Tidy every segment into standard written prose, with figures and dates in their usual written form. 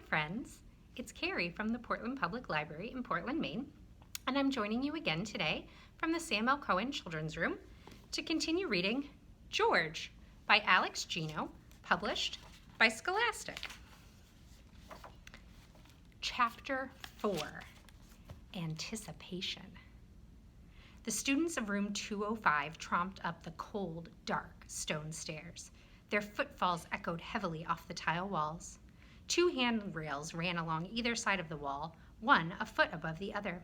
friends. It's Carrie from the Portland Public Library in Portland, Maine, and I'm joining you again today from the Sam L. Cohen Children's Room to continue reading George by Alex Gino, published by Scholastic. Chapter 4, Anticipation. The students of room 205 tromped up the cold, dark stone stairs. Their footfalls echoed heavily off the tile walls. 2 handrails ran along either side of the wall, one a foot above the other.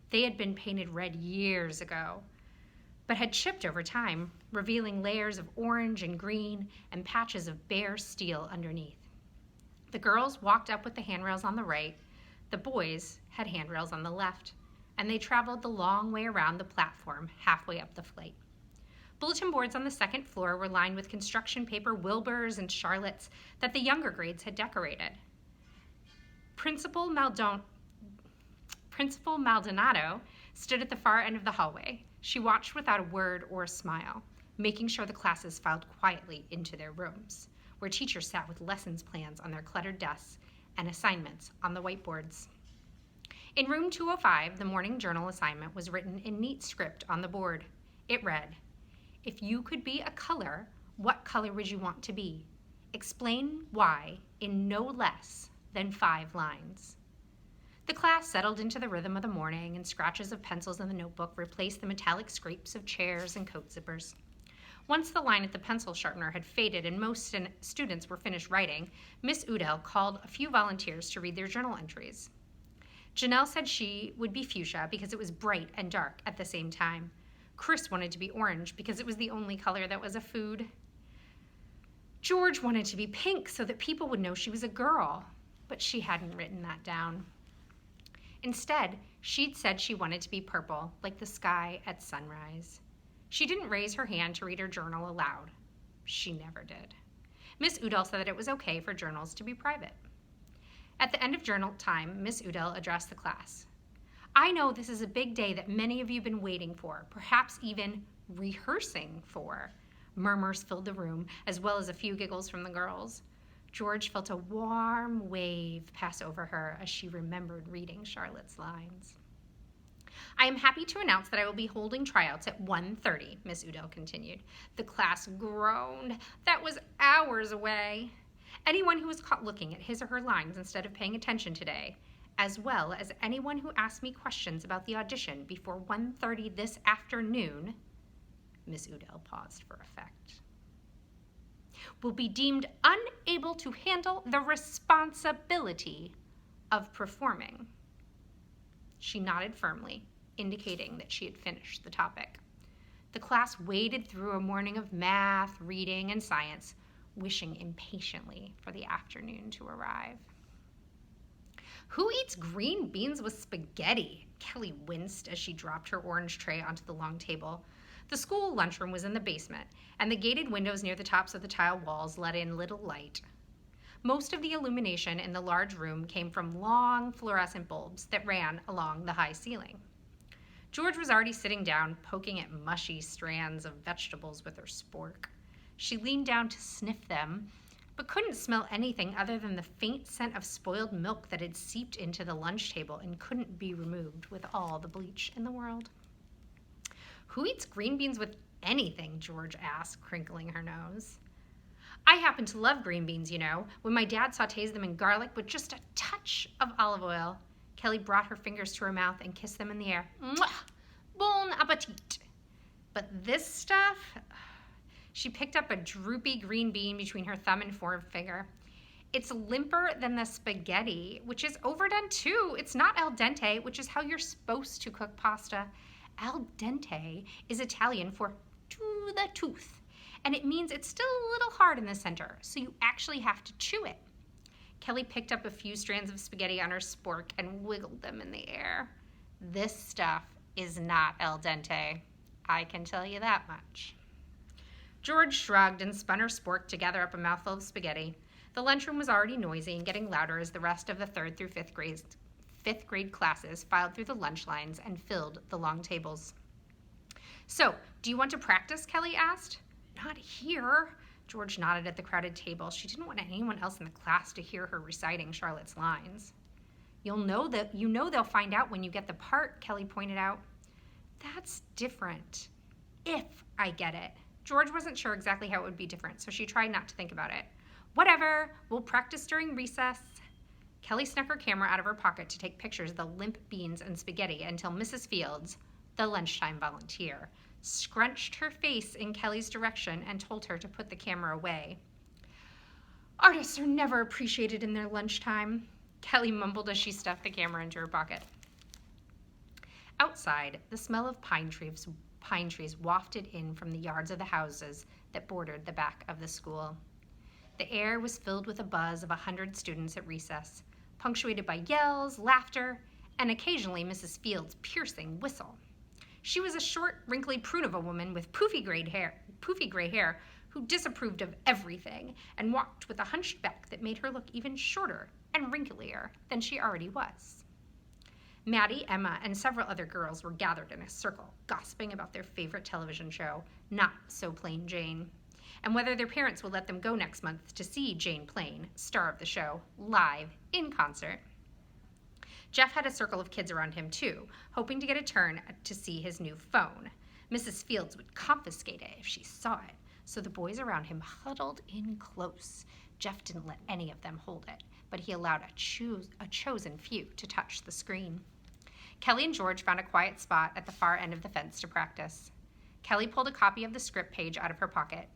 They had been painted red years ago, but had chipped over time, revealing layers of orange and green and patches of bare steel underneath. The girls walked up with the handrails on the right. The boys had handrails on the left, and they traveled the long way around the platform halfway up the flight. Bulletin boards on the second floor were lined with construction paper Wilburs and Charlottes that the younger grades had decorated. Principal Maldonado stood at the far end of the hallway. She watched without a word or a smile, making sure the classes filed quietly into their rooms, where teachers sat with lessons plans on their cluttered desks and assignments on the whiteboards. In room 205, the morning journal assignment was written in neat script on the board. It read, "If you could be a color, what color would you want to be? Explain why in no less than 5 lines." The class settled into the rhythm of the morning, and scratches of pencils in the notebook replaced the metallic scrapes of chairs and coat zippers. Once the line at the pencil sharpener had faded and most students were finished writing, Miss Udell called a few volunteers to read their journal entries. Janelle said she would be fuchsia because it was bright and dark at the same time. Chris wanted to be orange because it was the only color that was a food. George wanted to be pink so that people would know she was a girl, but she hadn't written that down. Instead, she'd said she wanted to be purple, like the sky at sunrise. She didn't raise her hand to read her journal aloud. She never did. Miss Udall said that it was okay for journals to be private. At the end of journal time, Miss Udall addressed the class. "I know this is a big day that many of you have been waiting for, perhaps even rehearsing for." Murmurs filled the room, as well as a few giggles from the girls. George felt a warm wave pass over her as she remembered reading Charlotte's lines. "I am happy to announce that I will be holding tryouts at 1:30, Miss Udall continued. The class groaned. That was hours away. Anyone who was caught looking at his or her lines instead of paying attention today, as well as anyone who asked me questions about the audition before 1:30 this afternoon," Miss Udall paused for effect, "will be deemed unable to handle the responsibility of performing." She nodded firmly, indicating that she had finished the topic. The class waded through a morning of math, reading, and science, wishing impatiently for the afternoon to arrive. "Who eats green beans with spaghetti?" Kelly winced as she dropped her orange tray onto the long table. The school lunchroom was in the basement, and the gated windows near the tops of the tile walls let in little light. Most of the illumination in the large room came from long fluorescent bulbs that ran along the high ceiling. George was already sitting down, poking at mushy strands of vegetables with her spork. She leaned down to sniff them, but couldn't smell anything other than the faint scent of spoiled milk that had seeped into the lunch table and couldn't be removed with all the bleach in the world. "Who eats green beans with anything?" George asked, crinkling her nose. "I happen to love green beans, you know, when my dad sautés them in garlic with just a touch of olive oil." Kelly brought her fingers to her mouth and kissed them in the air. "Mwah! Bon appetit." "But this stuff..." She picked up a droopy green bean between her thumb and forefinger. "It's limper than the spaghetti, which is overdone too. It's not al dente, which is how you're supposed to cook pasta. Al dente is Italian for to the tooth, and it means it's still a little hard in the center, so you actually have to chew it." Kelly picked up a few strands of spaghetti on her spork and wiggled them in the air. "This stuff is not al dente. I can tell you that much." George shrugged and spun her spork to gather up a mouthful of spaghetti. The lunchroom was already noisy and getting louder as the rest of the 3rd through 5th grade classes filed through the lunch lines and filled the long tables. "So, do you want to practice?" Kelly asked. "Not here," George nodded at the crowded table. She didn't want anyone else in the class to hear her reciting Charlotte's lines. You know they'll find out when you get the part, Kelly pointed out. That's different. If I get it. George wasn't sure exactly how it would be different, so she tried not to think about it. Whatever, we'll practice during recess. Kelly snuck her camera out of her pocket to take pictures of the limp beans and spaghetti until Mrs. Fields, the lunchtime volunteer, scrunched her face in Kelly's direction and told her to put the camera away. Artists are never appreciated in their lunchtime, Kelly mumbled as she stuffed the camera into her pocket. Outside, the smell of pine trees wafted in from the yards of the houses that bordered the back of the school. The air was filled with a buzz of 100 students at recess, punctuated by yells, laughter, and occasionally Mrs. Field's piercing whistle. She was a short, wrinkly prune of a woman with poofy gray hair who disapproved of everything and walked with a hunched back that made her look even shorter and wrinklier than she already was. Maddie, Emma, and several other girls were gathered in a circle, gossiping about their favorite television show, Not So Plain Jane, and whether their parents would let them go next month to see Jane Plain, star of the show, live in concert. Jeff had a circle of kids around him too, hoping to get a turn to see his new phone. Mrs. Fields would confiscate it if she saw it, so the boys around him huddled in close. Jeff didn't let any of them hold it, but he allowed a chosen few to touch the screen. Kelly and George found a quiet spot at the far end of the fence to practice. Kelly pulled a copy of the script page out of her pocket.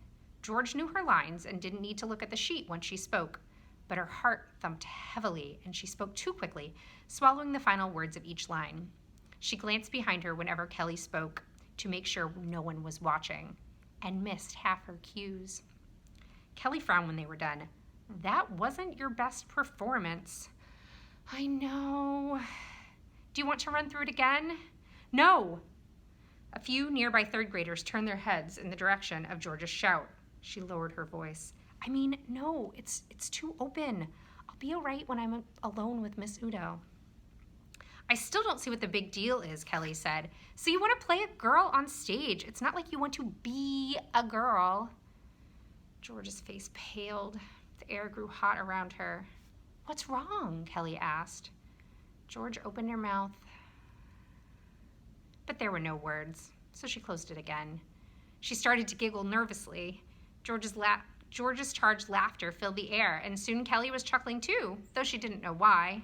George knew her lines and didn't need to look at the sheet once she spoke, but her heart thumped heavily and she spoke too quickly, swallowing the final words of each line. She glanced behind her whenever Kelly spoke to make sure no one was watching, and missed half her cues. Kelly frowned when they were done. That wasn't your best performance. I know. Do you want to run through it again? No. A few nearby third graders turned their heads in the direction of George's shout. She lowered her voice. I mean, no, it's too open. I'll be all right when I'm alone with Miss Udo. I still don't see what the big deal is, Kelly said. So you want to play a girl on stage. It's not like you want to be a girl. George's face paled. The air grew hot around her. What's wrong? Kelly asked. George opened her mouth, but there were no words, so she closed it again. She started to giggle nervously. George's charged laughter filled the air, and soon Kelly was chuckling too, though she didn't know why.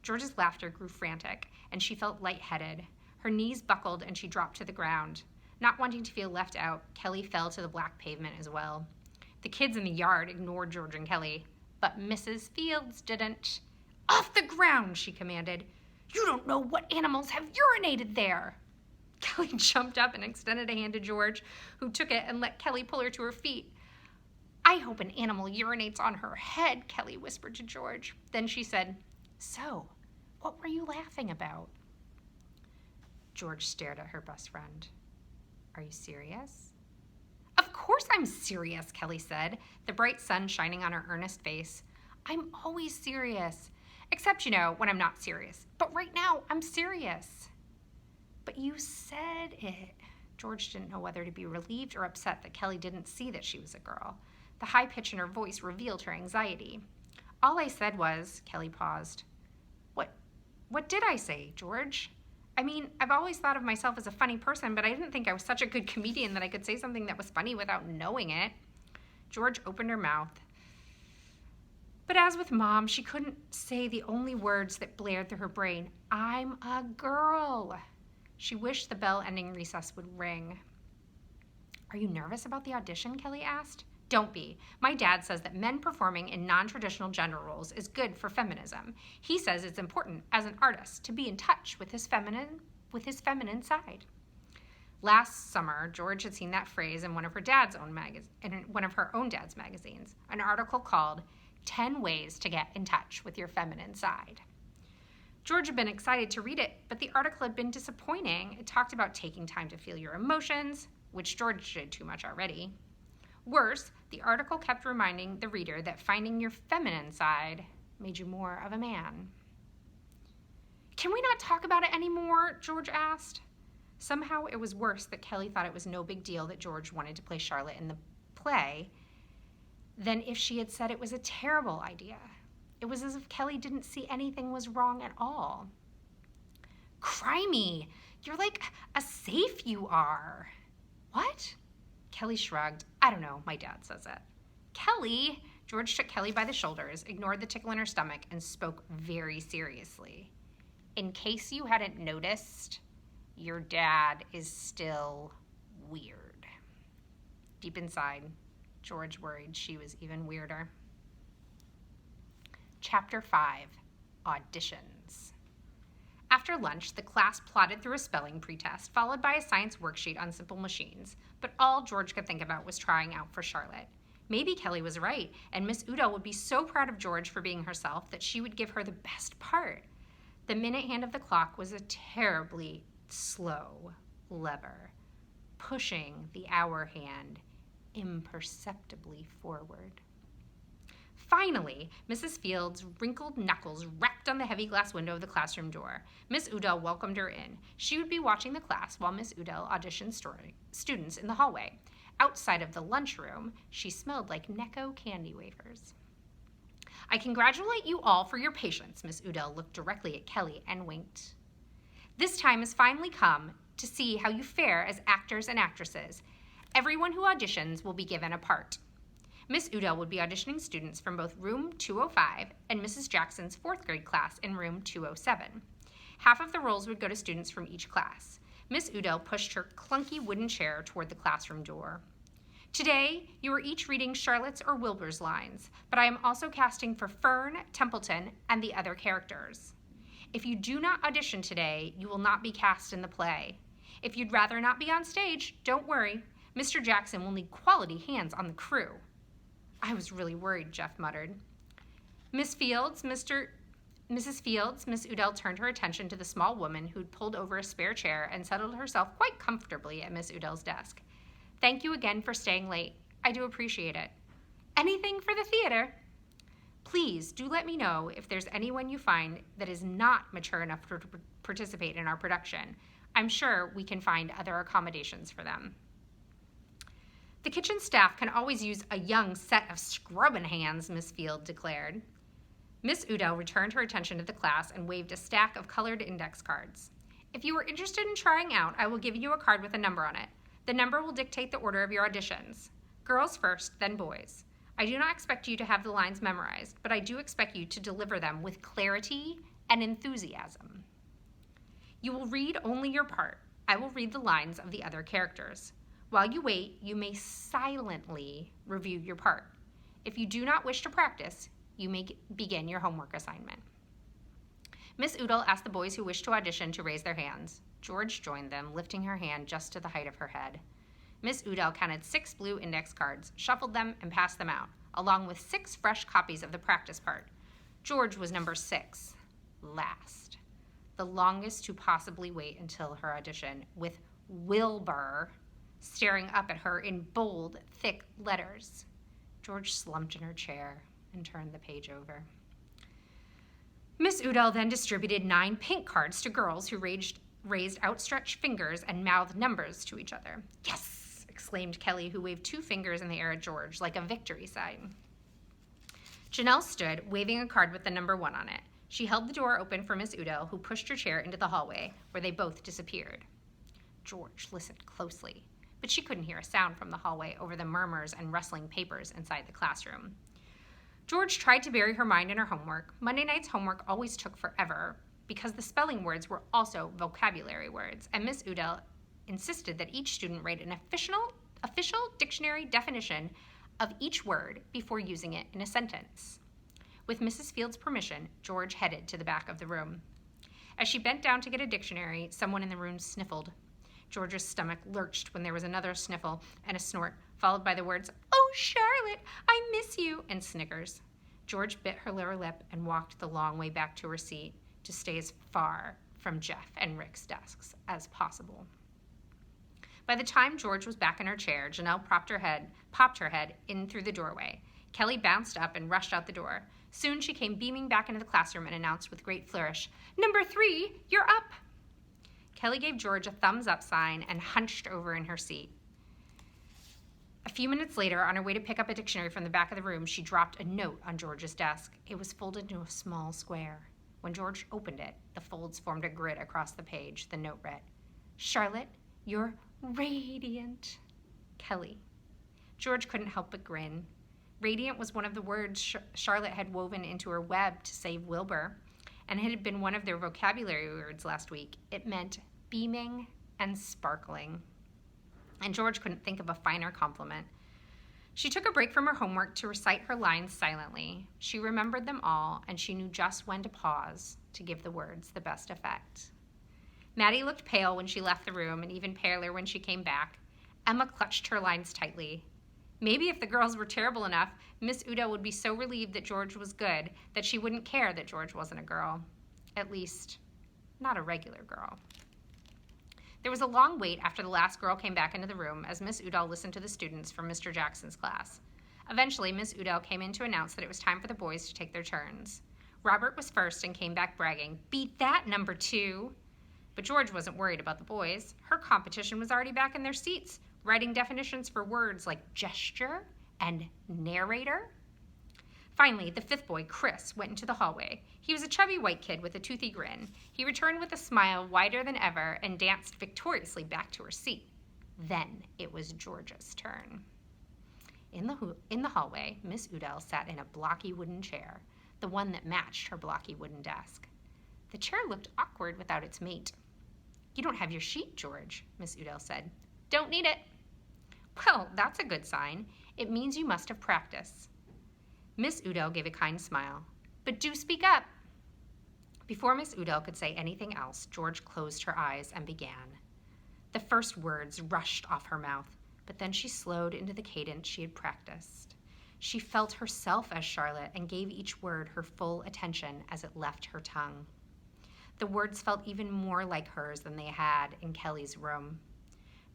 George's laughter grew frantic, and she felt lightheaded. Her knees buckled, and she dropped to the ground. Not wanting to feel left out, Kelly fell to the black pavement as well. The kids in the yard ignored George and Kelly, but Mrs. Fields didn't. Off the ground, she commanded. You don't know what animals have urinated there. Kelly jumped up and extended a hand to George, who took it and let Kelly pull her to her feet. I hope an animal urinates on her head, Kelly whispered to George. Then she said, So, what were you laughing about? George stared at her best friend. Are you serious? Of course I'm serious, Kelly said, the bright sun shining on her earnest face. I'm always serious. Except, when I'm not serious. But right now, I'm serious. But you said it. George didn't know whether to be relieved or upset that Kelly didn't see that she was a girl. The high pitch in her voice revealed her anxiety. All I said was, Kelly paused. What did I say, George? I mean, I've always thought of myself as a funny person, but I didn't think I was such a good comedian that I could say something that was funny without knowing it. George opened her mouth. But as with Mom, she couldn't say the only words that blared through her brain. I'm a girl. She wished the bell-ending recess would ring. Are you nervous about the audition? Kelly asked. Don't be. My dad says that men performing in non-traditional gender roles is good for feminism. He says it's important as an artist to be in touch with his feminine side. Last summer, George had seen that phrase in one of her own dad's magazines, an article called 10 Ways to Get in Touch with Your Feminine Side. George had been excited to read it, but the article had been disappointing. It talked about taking time to feel your emotions, which George did too much already. Worse, the article kept reminding the reader that finding your feminine side made you more of a man. Can we not talk about it anymore? George asked. Somehow it was worse that Kelly thought it was no big deal that George wanted to play Charlotte in the play, than if she had said it was a terrible idea. It was as if Kelly didn't see anything was wrong at all. Crimey, you're like a safe you are. What? Kelly shrugged. I don't know, my dad says it. Kelly, George took Kelly by the shoulders, ignored the tickle in her stomach, and spoke very seriously. In case you hadn't noticed, your dad is still weird. Deep inside, George worried she was even weirder. Chapter 5, Auditions. After lunch, the class plodded through a spelling pretest, followed by a science worksheet on simple machines, but all George could think about was trying out for Charlotte. Maybe Kelly was right, and Miss Udall would be so proud of George for being herself that she would give her the best part. The minute hand of the clock was a terribly slow lever, pushing the hour hand imperceptibly forward. Finally, Mrs. Field's wrinkled knuckles rapped on the heavy glass window of the classroom door. Miss Udall welcomed her in. She would be watching the class while Miss Udall auditioned students in the hallway. Outside of the lunchroom, she smelled like Necco candy wafers. I congratulate you all for your patience, Miss Udall looked directly at Kelly and winked. This time has finally come to see how you fare as actors and actresses. Everyone who auditions will be given a part. Miss Udall would be auditioning students from both room 205 and Mrs. Jackson's 4th grade class in room 207. Half of the roles would go to students from each class. Miss Udall pushed her clunky wooden chair toward the classroom door. Today, you are each reading Charlotte's or Wilbur's lines, but I am also casting for Fern, Templeton, and the other characters. If you do not audition today, you will not be cast in the play. If you'd rather not be on stage, don't worry. Mr. Jackson will need quality hands on the crew. I was really worried, Jeff muttered. Mrs. Fields, Miss Udall turned her attention to the small woman who'd pulled over a spare chair and settled herself quite comfortably at Miss Udall's desk. Thank you again for staying late. I do appreciate it. Anything for the theater? Please do let me know if there's anyone you find that is not mature enough to participate in our production. I'm sure we can find other accommodations for them. The kitchen staff can always use a young set of scrubbing hands, Miss Field declared. Miss Udall returned her attention to the class and waved a stack of colored index cards. If you are interested in trying out, I will give you a card with a number on it. The number will dictate the order of your auditions. Girls first, then boys. I do not expect you to have the lines memorized, but I do expect you to deliver them with clarity and enthusiasm. You will read only your part. I will read the lines of the other characters. While you wait, you may silently review your part. If you do not wish to practice, you may begin your homework assignment. Miss Udall asked the boys who wished to audition to raise their hands. George joined them, lifting her hand just to the height of her head. Miss Udall counted 6 blue index cards, shuffled them, and passed them out, along with 6 fresh copies of the practice part. George was number 6, last, the longest to possibly wait until her audition, with Wilbur staring up at her in bold, thick letters. George slumped in her chair and turned the page over. Miss Udall then distributed 9 pink cards to girls who raised outstretched fingers and mouthed numbers to each other. Yes, exclaimed Kelly, who waved 2 fingers in the air at George like a victory sign. Janelle stood, waving a card with the number 1 on it. She held the door open for Miss Udall, who pushed her chair into the hallway, where they both disappeared. George listened closely, but she couldn't hear a sound from the hallway over the murmurs and rustling papers inside the classroom. George tried to bury her mind in her homework. Monday night's homework always took forever because the spelling words were also vocabulary words, and Miss Udall insisted that each student write an official dictionary definition of each word before using it in a sentence. With Mrs. Field's permission, George headed to the back of the room. As she bent down to get a dictionary, someone in the room sniffled. George's stomach lurched when there was another sniffle and a snort, followed by the words, "Oh, Charlotte, I miss you," and snickers. George bit her lower lip and walked the long way back to her seat to stay as far from Jeff and Rick's desks as possible. By the time George was back in her chair, Janelle popped her head in through the doorway. Kelly bounced up and rushed out the door. Soon she came beaming back into the classroom and announced with great flourish, "Number 3, you're up." Kelly gave George a thumbs up sign and hunched over in her seat. A few minutes later, on her way to pick up a dictionary from the back of the room, she dropped a note on George's desk. It was folded into a small square. When George opened it, the folds formed a grid across the page. The note read, "Charlotte, you're radiant. Kelly." George couldn't help but grin. Radiant was one of the words Charlotte had woven into her web to save Wilbur, and it had been one of their vocabulary words last week. It meant beaming and sparkling. And George couldn't think of a finer compliment. She took a break from her homework to recite her lines silently. She remembered them all, and she knew just when to pause to give the words the best effect. Maddie looked pale when she left the room, and even paler when she came back. Emma clutched her lines tightly. Maybe if the girls were terrible enough, Miss Udo would be so relieved that George was good that she wouldn't care that George wasn't a girl. At least, not a regular girl. There was a long wait after the last girl came back into the room as Miss Udall listened to the students from Mr. Jackson's class. Eventually, Miss Udall came in to announce that it was time for the boys to take their turns. Robert was first and came back bragging, "Beat that, number 2." But George wasn't worried about the boys. Her competition was already back in their seats, writing definitions for words like gesture and narrator. Finally, the 5th boy, Chris, went into the hallway. He was a chubby white kid with a toothy grin. He returned with a smile wider than ever and danced victoriously back to her seat. Then it was George's turn. In the hallway, Miss Udall sat in a blocky wooden chair, the one that matched her blocky wooden desk. The chair looked awkward without its mate. "You don't have your sheet, George," Miss Udall said. "Don't need it." "Well, that's a good sign. It means you must have practice." Miss Udall gave a kind smile. "But do speak up." Before Miss Udall could say anything else, George closed her eyes and began. The first words rushed off her mouth, but then she slowed into the cadence she had practiced. She felt herself as Charlotte and gave each word her full attention as it left her tongue. The words felt even more like hers than they had in Kelly's room.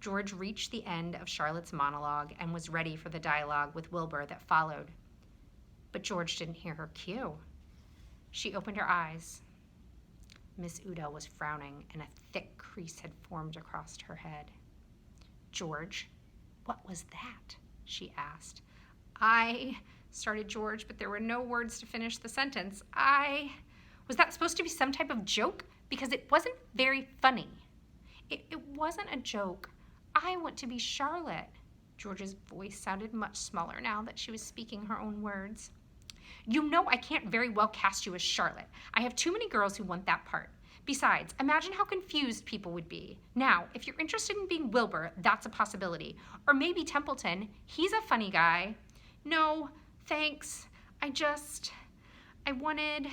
George reached the end of Charlotte's monologue and was ready for the dialogue with Wilbur that followed. But George didn't hear her cue. She opened her eyes. Miss Udall was frowning, and a thick crease had formed across her head. "George, what was that?" she asked. "I," started George, but there were no words to finish the sentence. Was that supposed to be some type of joke? Because it wasn't very funny." It wasn't a joke. I want to be Charlotte." George's voice sounded much smaller now that she was speaking her own words. "You know I can't very well cast you as Charlotte. I have too many girls who want that part. Besides, imagine how confused people would be. Now, if you're interested in being Wilbur, that's a possibility. Or maybe Templeton. He's a funny guy." "No, thanks. I wanted..."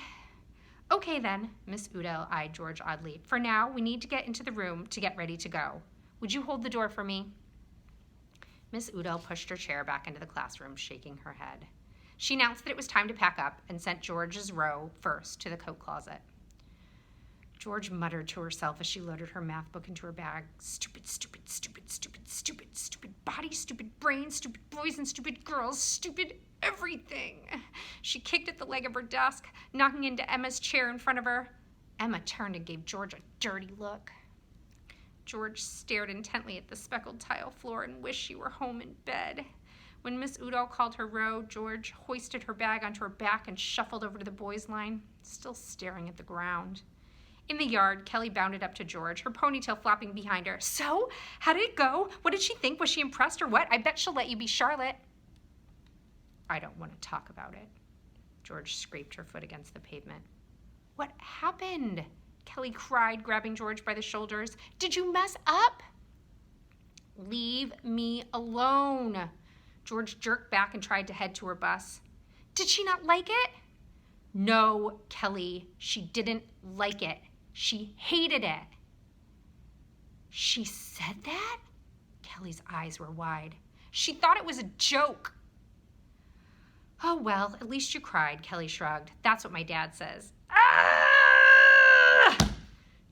"Okay then," Miss Udall eyed George oddly. "For now, we need to get into the room to get ready to go. Would you hold the door for me?" Miss Udall pushed her chair back into the classroom, shaking her head. She announced that it was time to pack up and sent George's row first to the coat closet. George muttered to herself as she loaded her math book into her bag. Stupid, stupid, stupid, stupid, stupid, stupid body, stupid brain, stupid boys and stupid girls, stupid everything. She kicked at the leg of her desk, knocking into Emma's chair in front of her. Emma turned and gave George a dirty look. George stared intently at the speckled tile floor and wished she were home in bed. When Miss Udall called her row, George hoisted her bag onto her back and shuffled over to the boys' line, still staring at the ground. In the yard, Kelly bounded up to George, her ponytail flopping behind her. "So, how did it go? What did she think? Was she impressed or what? I bet she'll let you be Charlotte." "I don't want to talk about it." George scraped her foot against the pavement. "What happened?" Kelly cried, grabbing George by the shoulders. "Did you mess up?" "Leave me alone." George jerked back and tried to head to her bus. "Did she not like it?" "No, Kelly, she didn't like it. She hated it." "She said that?" Kelly's eyes were wide. "She thought it was a joke." "Oh, well, at least you cried," Kelly shrugged. "That's what my dad says." "Ah!"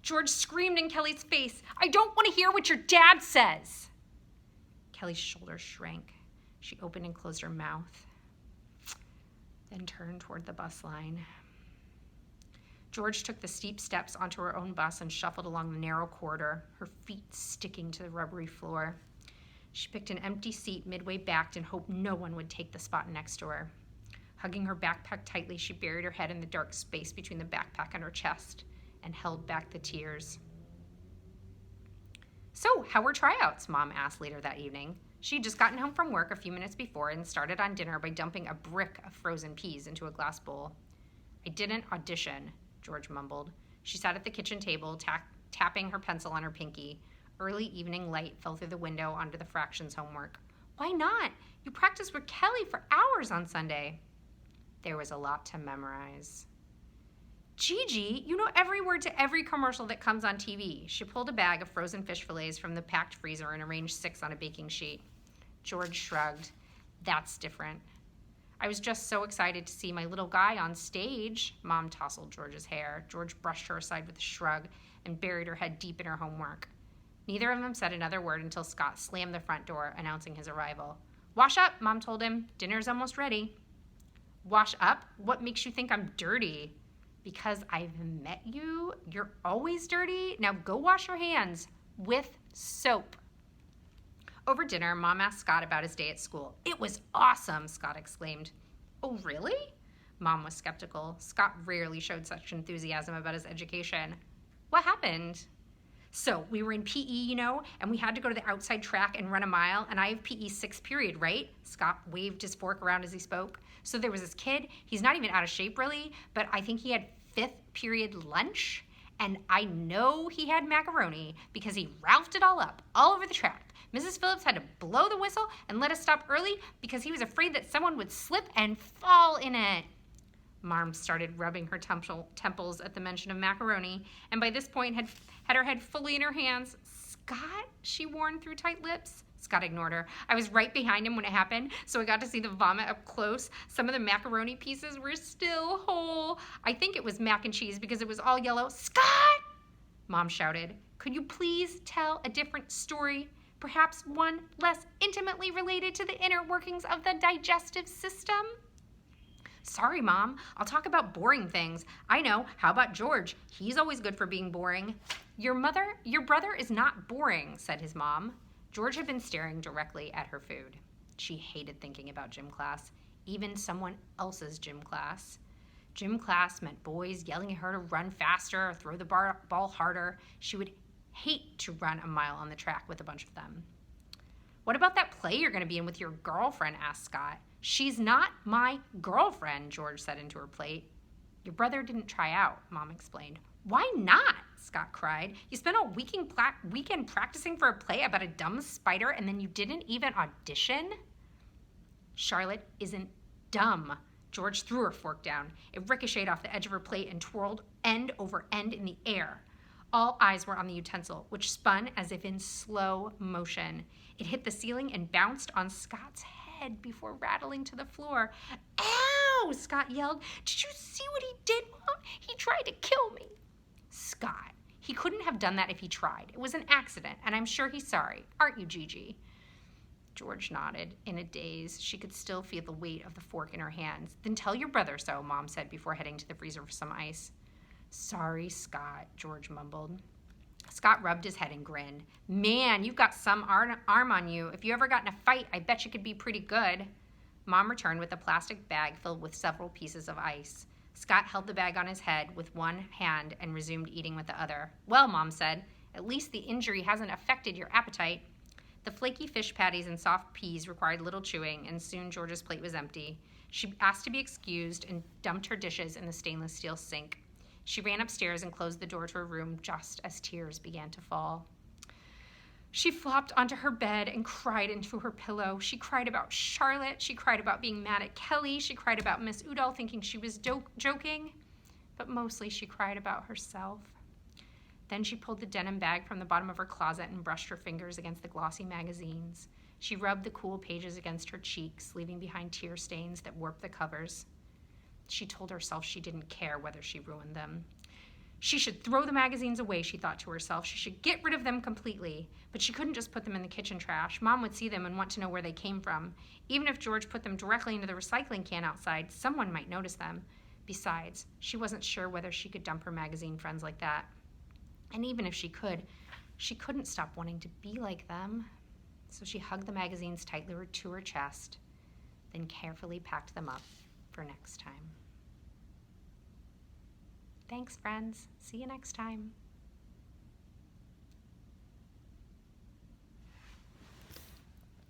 George screamed in Kelly's face. "I don't want to hear what your dad says." Kelly's shoulders shrank. She opened and closed her mouth, then turned toward the bus line. George took the steep steps onto her own bus and shuffled along the narrow corridor, her feet sticking to the rubbery floor. She picked an empty seat midway back and hoped no one would take the spot next to her. Hugging her backpack tightly, she buried her head in the dark space between the backpack and her chest and held back the tears. "So, how were tryouts?" Mom asked later that evening. She'd just gotten home from work a few minutes before and started on dinner by dumping a brick of frozen peas into a glass bowl. "I didn't audition," George mumbled. She sat at the kitchen table, tapping her pencil on her pinky. Early evening light fell through the window onto the fractions homework. "Why not? You practiced with Kelly for hours on Sunday." There was a lot to memorize. "Gigi, you know every word to every commercial that comes on TV." She pulled a bag of frozen fish fillets from the packed freezer and arranged 6 on a baking sheet. George shrugged. "That's different." "I was just so excited to see my little guy on stage." Mom tousled George's hair. George brushed her aside with a shrug and buried her head deep in her homework. Neither of them said another word until Scott slammed the front door, announcing his arrival. "Wash up," Mom told him. "Dinner's almost ready." "Wash up? What makes you think I'm dirty?" "Because I've met you. You're always dirty. Now go wash your hands with soap." Over dinner, Mom asked Scott about his day at school. "It was awesome," Scott exclaimed. "Oh, really?" Mom was skeptical. Scott rarely showed such enthusiasm about his education. "What happened?" "So we were in PE, and we had to go to the outside track and run a mile, and I have PE 6th period, right?" Scott waved his fork around as he spoke. "So there was this kid, he's not even out of shape really, but I think he had 5th period lunch, and I know he had macaroni because he ralphed it all up, all over the track. Mrs. Phillips had to blow the whistle and let us stop early because he was afraid that someone would slip and fall in it." Mom started rubbing her temples at the mention of macaroni, and by this point had her head fully in her hands. "Scott," she warned through tight lips. Scott ignored her. "I was right behind him when it happened, so I got to see the vomit up close. Some of the macaroni pieces were still whole. I think it was mac and cheese because it was all yellow." "Scott!" Mom shouted. "Could you please tell a different story? Perhaps one less intimately related to the inner workings of the digestive system?" "Sorry, Mom. I'll talk about boring things. I know. How about George? He's always good for being boring." Your brother is not boring," said his mom. George had been staring directly at her food. She hated thinking about gym class, even someone else's gym class. Gym class meant boys yelling at her to run faster or throw the ball harder. She would hate to run a mile on the track with a bunch of them. "What about that play you're going to be in with your girlfriend?" asked Scott. "She's not my girlfriend," George said into her plate. "Your brother didn't try out," Mom explained. "Why not?" Scott cried. "You spent a weekend practicing for a play about a dumb spider and then you didn't even audition?" "Charlotte isn't dumb." George threw her fork down. It ricocheted off the edge of her plate and twirled end over end in the air. All eyes were on the utensil, which spun as if in slow motion. It hit the ceiling and bounced on Scott's head before rattling to the floor. "Ow!" Scott yelled. "Did you see what he did, Mom? He tried to kill me." "Scott, he couldn't have done that if he tried. It was an accident, and I'm sure he's sorry. Aren't you, Gigi?" George nodded. In a daze, she could still feel the weight of the fork in her hands. "Then tell your brother so," Mom said before heading to the freezer for some ice. "Sorry, Scott," George mumbled. Scott rubbed his head and grinned. "Man, you've got some arm on you. If you ever got in a fight, I bet you could be pretty good." Mom returned with a plastic bag filled with several pieces of ice. Scott held the bag on his head with one hand and resumed eating with the other. "Well," Mom said, "at least the injury hasn't affected your appetite." The flaky fish patties and soft peas required little chewing, and soon George's plate was empty. She asked to be excused and dumped her dishes in the stainless steel sink. She ran upstairs and closed the door to her room just as tears began to fall. She flopped onto her bed and cried into her pillow. She cried about Charlotte. She cried about being mad at Kelly. She cried about Miss Udall thinking she was joking. But mostly she cried about herself. Then she pulled the denim bag from the bottom of her closet and brushed her fingers against the glossy magazines. She rubbed the cool pages against her cheeks, leaving behind tear stains that warped the covers. She told herself she didn't care whether she ruined them. She should throw the magazines away, she thought to herself. She should get rid of them completely. But she couldn't just put them in the kitchen trash. Mom would see them and want to know where they came from. Even if George put them directly into the recycling can outside, someone might notice them. Besides, she wasn't sure whether she could dump her magazine friends like that. And even if she could, she couldn't stop wanting to be like them. so she hugged the magazines tightly to her chest, then carefully packed them up for next time. Thanks, friends. See you next time.